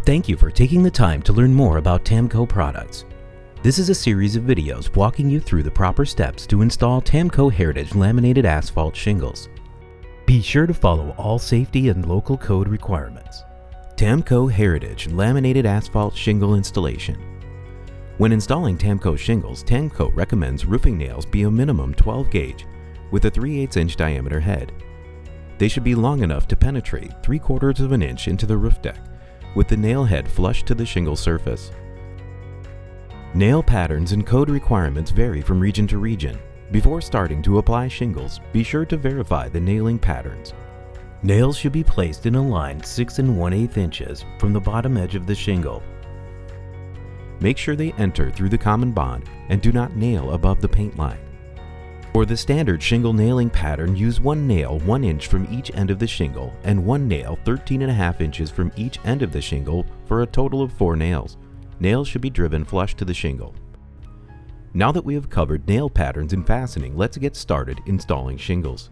Thank you for taking the time to learn more about TAMKO products. This is a series of videos walking you through the proper steps to install TAMKO Heritage laminated asphalt shingles. Be sure to follow all safety and local code requirements. TAMKO Heritage laminated asphalt shingle installation. When installing TAMKO shingles, TAMKO recommends roofing nails be a minimum 12 gauge with a 3/8 inch diameter head. They should be long enough to penetrate 3/4 of an inch into the roof deck, with the nail head flush to the shingle surface. Nail patterns and code requirements vary from region to region. Before starting to apply shingles, be sure to verify the nailing patterns. Nails should be placed in a line 6 1/8 inches from the bottom edge of the shingle. Make sure they enter through the common bond and do not nail above the paint line. For the standard shingle nailing pattern, use one nail 1 inch from each end of the shingle and one nail 13.5 inches from each end of the shingle for a total of 4 nails. Nails should be driven flush to the shingle. Now that we have covered nail patterns and fastening, let's get started installing shingles.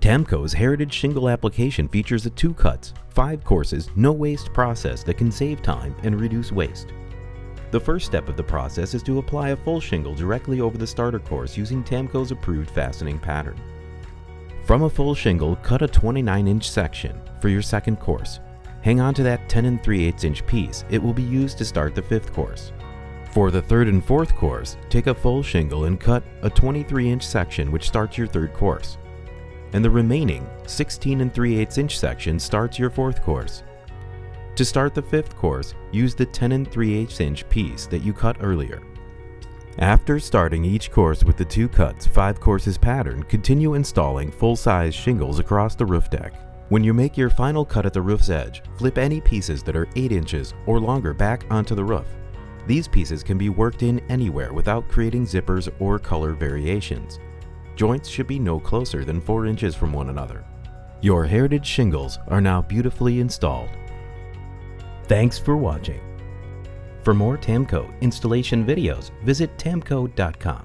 TAMKO's Heritage Shingle application features a 2 cuts, 5 courses, no waste process that can save time and reduce waste. The first step of the process is to apply a full shingle directly over the starter course using TAMKO's approved fastening pattern. From a full shingle, cut a 29-inch section for your second course. Hang on to that 10 3/8 inch piece. It will be used to start the 5th course. For the 3rd and 4th course, take a full shingle and cut a 23-inch section which starts your 3rd course. And the remaining 16 3/8 inch section starts your 4th course. To start the 5th course, use the 10 3/8 inch piece that you cut earlier. After starting each course with the 2 cuts, 5 courses pattern, continue installing full-size shingles across the roof deck. When you make your final cut at the roof's edge, flip any pieces that are 8 inches or longer back onto the roof. These pieces can be worked in anywhere without creating zippers or color variations. Joints should be no closer than 4 inches from one another. Your Heritage shingles are now beautifully installed. Thanks for watching. For more TAMKO installation videos, visit tamko.com.